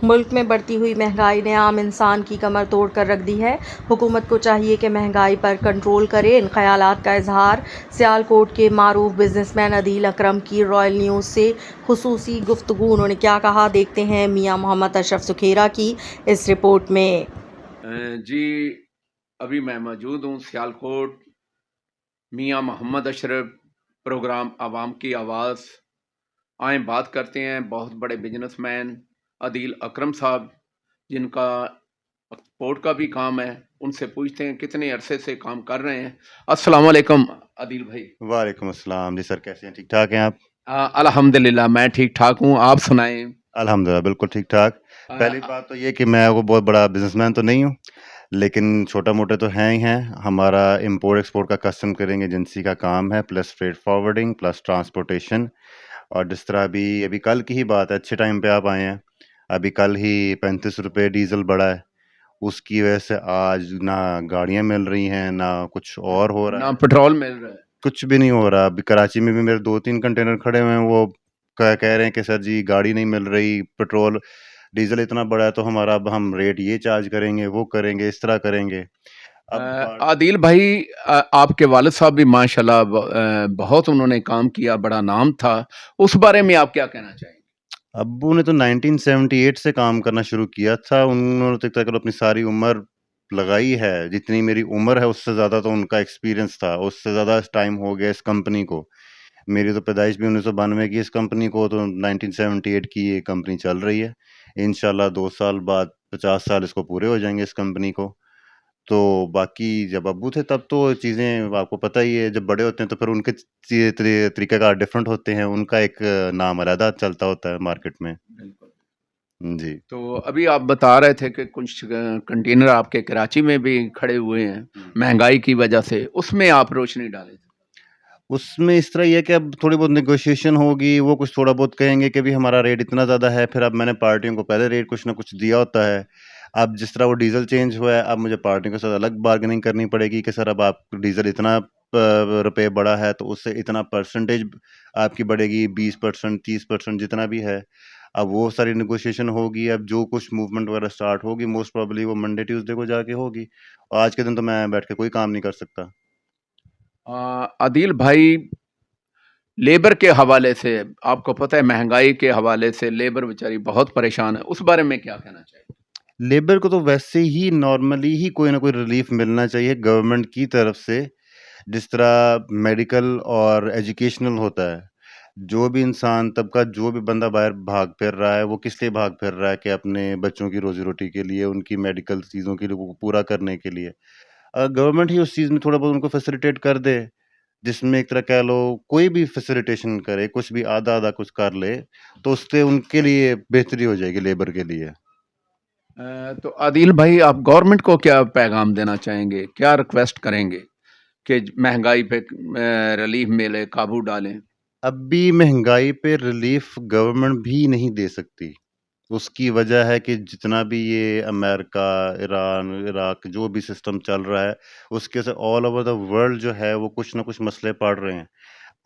मुल्क में बढ़ती हुई महंगाई ने आम इंसान की कमर तोड़ कर रख दी है। हुकूमत को चाहिए कि महंगाई पर कंट्रोल करे। इन ख्यालात का इजहार सियालकोट के मारूफ बिजनेसमैन अदील अकरम की रॉयल न्यूज़ से खुसूसी गुफ्तगू। उन्होंने क्या कहा, देखते हैं मियां मोहम्मद अशरफ सुखेरा की इस रिपोर्ट में। जी, अभी मैं मौजूद हूँ सियालकोट मियां मोहम्मद अशरफ प्रोग्राम आवाम की आवाज़। आए बात करते हैं बहुत बड़े बिजनेसमैन अदील अकरम साहब, जिनका एक्सपोर्ट का भी काम है। उनसे पूछते हैं कितने अरसे से काम कर रहे हैं। अस्सलाम वालेकुम अदील भाई। वालेकुम अस्सलाम जी सर, कैसे हैं? ठीक ठाक हैं आप? अल्हम्दुलिल्लाह मैं ठीक ठाक हूँ, आप सुनाएं। अल्हम्दुलिल्लाह बिल्कुल ठीक ठाक। पहली बात तो ये कि मैं वो बहुत बड़ा बिजनेसमैन तो नहीं हूँ, लेकिन छोटा मोटा तो हैं ही हैं। हमारा इंपोर्ट एक्सपोर्ट का कस्टम क्लियरिंग एजेंसी का काम है, plus freight forwarding, plus transportation. और जिस तरह अभी कल की ही बात है, अच्छे टाइम पे आप आए हैं। अभी कल ही 35 रुपये डीजल बढ़ा है, उसकी वजह से आज ना गाड़ियाँ मिल रही हैं, ना कुछ और हो रहा ना है, पेट्रोल मिल रहा है। कुछ भी नहीं हो रहा। अभी कराची में भी मेरे 2-3 कंटेनर खड़े हुए हैं, वो कह रहे हैं कि सर जी गाड़ी नहीं मिल रही, पेट्रोल डीजल इतना बढ़ा है तो हमारा अब हम रेट ये चार्ज करेंगे, वो करेंगे, इस तरह करेंगे। अब आदिल भाई, आपके वालिद साहब भी माशाल्लाह बहुत उन्होंने काम किया, बड़ा नाम था। उस बारे में आप क्या कहना चाहेंगे? अब्बू ने तो 1978 से काम करना शुरू किया था। उन्होंने तो तकरीबन अपनी सारी उम्र लगाई है। जितनी मेरी उम्र है उससे ज़्यादा तो उनका एक्सपीरियंस था, उससे ज़्यादा टाइम हो गया इस कंपनी को। मेरी तो पैदाइश भी 1992 की, इस कंपनी को तो 1978 की ये कंपनी चल रही है। इंशाल्लाह 2 साल बाद 50 साल इसको पूरे हो जाएंगे इस कंपनी को। तो बाकी जब अब्बू थे तब तो चीज़ें आपको पता ही है, जब बड़े होते हैं तो फिर उनके तरीक़ाकार डिफरेंट होते हैं, उनका एक नाम अलग चलता होता है मार्केट में। जी। तो अभी आप बता रहे थे कि कुछ कंटेनर आपके कराची में भी खड़े हुए हैं महंगाई की वजह से, उसमें आप रोशनी डालें। उसमें इस तरह ही है कि अब थोड़ी बहुत नेगोशिएशन होगी, वो कुछ थोड़ा बहुत कहेंगे कि भी हमारा रेट इतना ज़्यादा है, फिर अब मैंने पार्टियों को पहले रेट कुछ ना कुछ दिया होता है। अब जिस तरह वो डीज़ल चेंज हुआ है, अब मुझे पार्टियों के साथ अलग बार्गेनिंग करनी पड़ेगी कि सर अब आप डीज़ल इतना रुपए बढ़ा है तो उससे इतना परसेंटेज आपकी बढ़ेगी, 20%, 30% जितना भी है। अब वो सारी नेगोशिएशन होगी। अब जो कुछ मूवमेंट वगैरह स्टार्ट होगी, मोस्ट प्रोबेबली वो मंडे ट्यूसडे को जाके होगी। आज के दिन तो मैं बैठ के कोई काम नहीं कर सकता। आदिल भाई, लेबर के हवाले से आपको पता है महंगाई के हवाले से लेबर बेचारी बहुत परेशान है, उस बारे में क्या कहना चाहिए? लेबर को तो वैसे ही नॉर्मली ही कोई ना कोई रिलीफ मिलना चाहिए गवर्नमेंट की तरफ से। जिस तरह मेडिकल और एजुकेशनल होता है, जो भी इंसान तबका, जो भी बंदा बाहर भाग फिर रहा है, वो किस लिए भाग फिर रहा है कि अपने बच्चों की रोजी रोटी के लिए, उनकी मेडिकल चीज़ों के लिए, वो पूरा करने के लिए। गवर्नमेंट ही उस चीज़ में थोड़ा बहुत उनको फैसिलिटेट कर दे, जिसमें एक तरह कह लो कोई भी फैसिलिटेशन करे, कुछ भी आधा आधा कुछ कर ले, तो उससे उनके लिए बेहतरी हो जाएगी लेबर के लिए। तो आदिल भाई, आप गवर्नमेंट को क्या पैगाम देना चाहेंगे, क्या रिक्वेस्ट करेंगे कि महंगाई पे रिलीफ मिले, काबू डालें? अभी महंगाई पे रिलीफ गवर्नमेंट भी नहीं दे सकती। उसकी वजह है कि जितना भी ये अमेरिका, ईरान, इराक जो भी सिस्टम चल रहा है, उसके से ऑल ओवर द वर्ल्ड जो है वो कुछ ना कुछ मसले पड़ रहे हैं।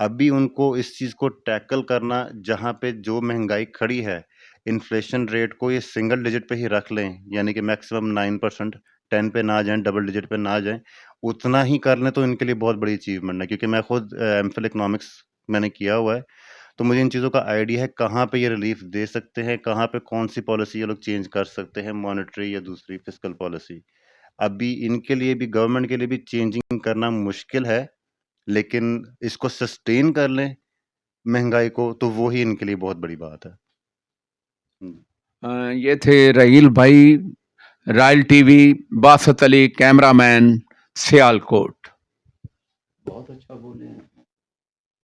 अभी उनको इस चीज़ को टैकल करना, जहाँ पे जो महंगाई खड़ी है, इन्फ्लेशन रेट को ये सिंगल डिजिट पे ही रख लें, यानी कि मैक्सिमम 9%, 10 पे ना जाएँ, डबल डिजिट पे ना जाएँ, उतना ही कर लें तो इनके लिए बहुत बड़ी अचीवमेंट है। क्योंकि मैं खुद एमफिल इकोनॉमिक्स मैंने किया हुआ है, तो मुझे इन चीज़ों का आइडिया है कहाँ पे ये रिलीफ दे सकते हैं, कहाँ पे कौन-सी पॉलिसी ये लोग चेंज कर सकते हैं, मॉनेटरी या दूसरी फिस्कल पॉलिसी। अभी इनके लिए भी, गवर्नमेंट के लिए भी चेंजिंग करना मुश्किल है, लेकिन इसको सस्टेन कर लें महंगाई को, तो वो ही इनके लिए बहुत बड़ी बात है। ये थे रहील भाई, royal TV, Basat Ali, cameraman, Sialkot. बहुत अच्छा बोले हैं।